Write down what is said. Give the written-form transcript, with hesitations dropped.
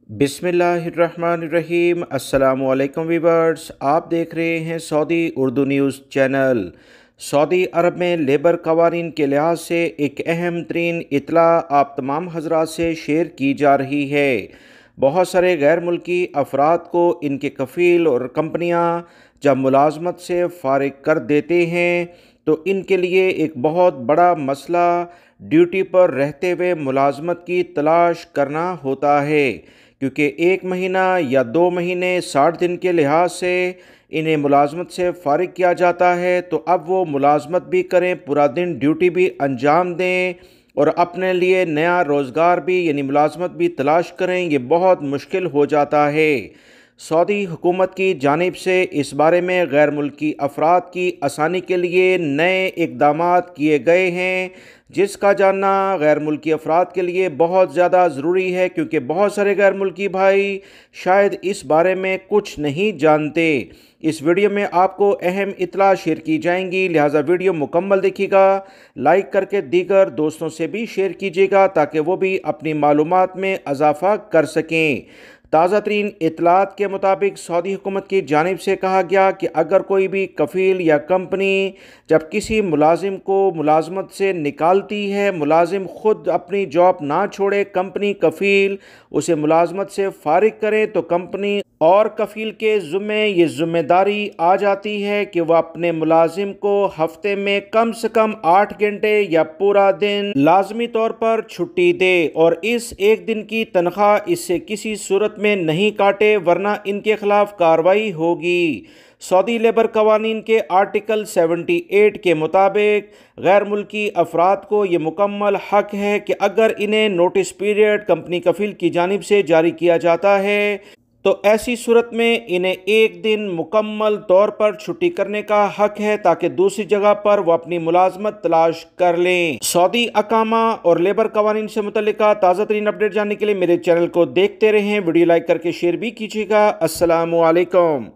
बिस्मिल्लाहिर्रहमानिर्रहीम। अस्सलामुअलैकुम वीवर्स, आप देख रहे हैं Saudi Urdu news channel. Saudi Arab में लेबर कवानीन के लिहाज से एक अहम तरीन इत्तला आप तमाम हजरात से शेयर की जा रही है। बहुत सारे गैर मुल्की अफराद को इनके कफ़ील और कंपनियां जब मुलाजमत से फ़ारिग कर देते हैं तो इनके लिए एक बहुत बड़ा मसला ड्यूटी पर रहते हुए मुलाजमत की तलाश करना होता है, क्योंकि 1 महीना या 2 महीने 60 दिन के लिहाज से इन्हें मुलाजमत से फ़ारिग किया जाता है। तो अब वो मुलाजमत भी करें, पूरा दिन ड्यूटी भी अंजाम दें और अपने लिए नया रोज़गार भी यानी मुलाजमत भी तलाश करें, ये बहुत मुश्किल हो जाता है। सऊदी हुकूमत की जानिब से इस बारे में गैर मुल्की अफराद की आसानी के लिए नए इकदाम किए गए हैं, जिसका जानना गैर मुल्की अफराद के लिए बहुत ज़्यादा ज़रूरी है, क्योंकि बहुत सारे गैर मुल्की भाई शायद इस बारे में कुछ नहीं जानते। इस वीडियो में आपको अहम इत्तला शेयर की जाएंगी, लिहाजा वीडियो मुकम्मल देखिएगा। लाइक करके दीगर दोस्तों से भी शेयर कीजिएगा ताकि वो भी अपनी मालूमात में इजाफ़ा कर सकें। ताज़ा तरीन इत्तलात के मुताबिक सऊदी हुकूमत की जानिब से कहा गया कि अगर कोई भी कफ़ील या कंपनी जब किसी मुलाजिम को मुलाजमत से निकालती है, मुलाजिम ख़ुद अपनी जॉब ना छोड़े, कंपनी कफ़ील उसे मुलाजमत से फ़ारिग करे, तो कंपनी और कफ़ील के ज़िम्मे ये ज़िम्मेदारी आ जाती है कि वह अपने मुलाजिम को हफ्ते में कम से कम 8 घंटे या पूरा दिन लाजमी तौर पर छुट्टी दे और इस एक दिन की तनख्वाह इससे किसी सूरत में नहीं काटे, वरना इनके खिलाफ कार्रवाई होगी। सऊदी लेबर कवानीन के आर्टिकल 78 के मुताबिक गैर मुल्की अफराद को ये मुकम्मल हक है कि अगर इन्हें नोटिस पीरियड कंपनी कफ़ील की जानिब से जारी किया जाता है तो ऐसी सूरत में इन्हें एक दिन मुकम्मल तौर पर छुट्टी करने का हक है, ताकि दूसरी जगह पर वो अपनी मुलाजमत तलाश कर लें। सऊदी अकामा और लेबर कवानीन से मुतल्लिका ताज़ा तरीन अपडेट जानने के लिए मेरे चैनल को देखते रहें। वीडियो लाइक करके शेयर भी कीजिएगा। अस्सलामु अलैकुम।